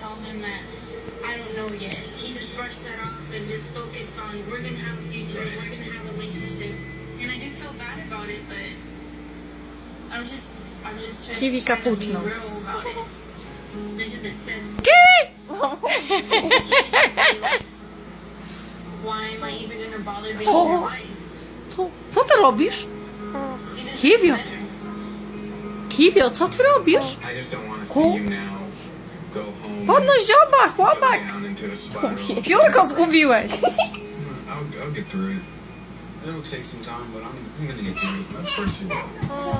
tell him that I don't know yet. He just brushed that off and just focused on we're gonna have a future, we're gonna have a relationship. And I do feel bad about it, but I'm just Kiwi trying to be cappuccino. real about it. It's just it says Kiwi! like, why am I even gonna bother being Co? in your life? Co ty robisz? It doesn't Kiwio. matter. Kiwio, co ty robisz? I just don't want to see Cool. you now go home. Podnoś dzioba, go chłopak! down into a spiral. Piórko zgubiłeś! I'll get through it. It'll take some time, but I'm gonna get through it. Of course you will.